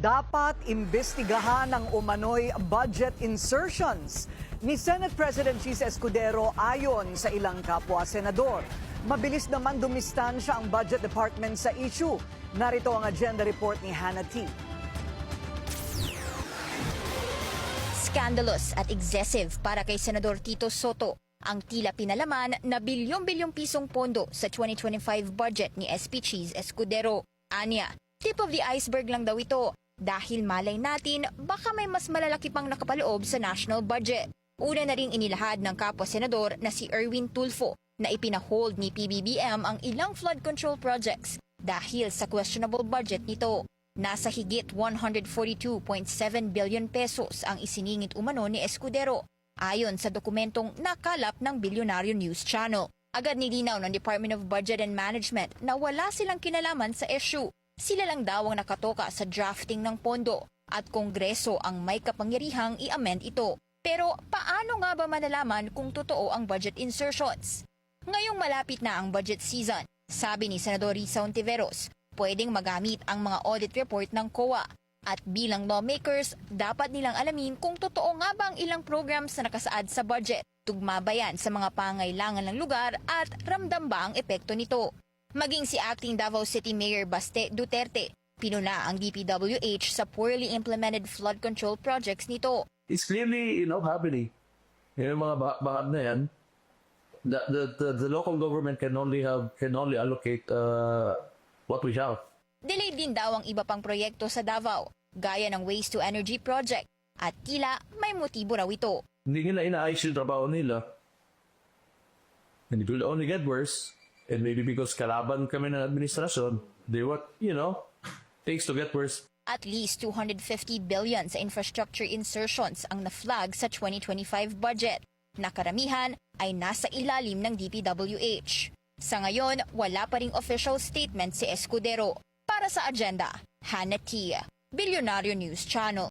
Dapat imbestigahan ang umano'y budget insertions ni Senate President Chis Escudero ayon sa ilang kapwa-senador. Mabilis naman dumistansya ang Budget Department sa issue. Narito ang agenda report ni Hannah T. Scandalous at excessive para kay Senador Tito Soto ang tila pinalaman na bilyong-bilyong pisong pondo sa 2025 budget ni SP Chis Escudero. Anya, tip of the iceberg lang daw ito dahil malay natin baka may mas malalaki pang nakapaloob sa national budget. Una na ring inilahad ng kapwa-senador na si Erwin Tulfo na ipinahold ni PBBM ang ilang flood control projects dahil sa questionable budget nito. Nasa higit 142.7 billion pesos ang isiningit umano ni Escudero ayon sa dokumentong nakalap ng Bilyonaryo News Channel. Agad nilinaw ng Department of Budget and Management na wala silang kinalaman sa issue. Sila lang daw ang nakatoka sa drafting ng pondo at Kongreso ang may kapangyarihang i-amend ito. Pero paano nga ba malalaman kung totoo ang budget insertions? Ngayong malapit na ang budget season, sabi ni Senador Risa Hontiveros, pwedeng magamit ang mga audit report ng COA. At bilang lawmakers, dapat nilang alamin kung totoo nga ba ang ilang programs na nakasaad sa budget. Tugma ba yan sa mga pangailangan ng lugar at ramdam ba ang epekto nito? Maging si Acting Davao City Mayor Baste Duterte, pinuna ang DPWH sa poorly implemented flood control projects nito. It's clearly, happening. Yung mga bahag na yan, the local government can only allocate what we have. Delayed din daw ang iba pang proyekto sa Davao, gaya ng Waste to Energy Project, at tila may motibo raw ito. Hindi nila inaayos yung trabaho nila. And it will only get worse. And maybe because kalaban kami ng administrasyon, they takes to get worse. At least 250 billion sa infrastructure insertions ang na-flag sa 2025 budget, na karamihan ay nasa ilalim ng DPWH. Sa ngayon, wala pa ring official statement si Escudero. Para sa agenda, Hannah T. Bilyonaryo News Channel.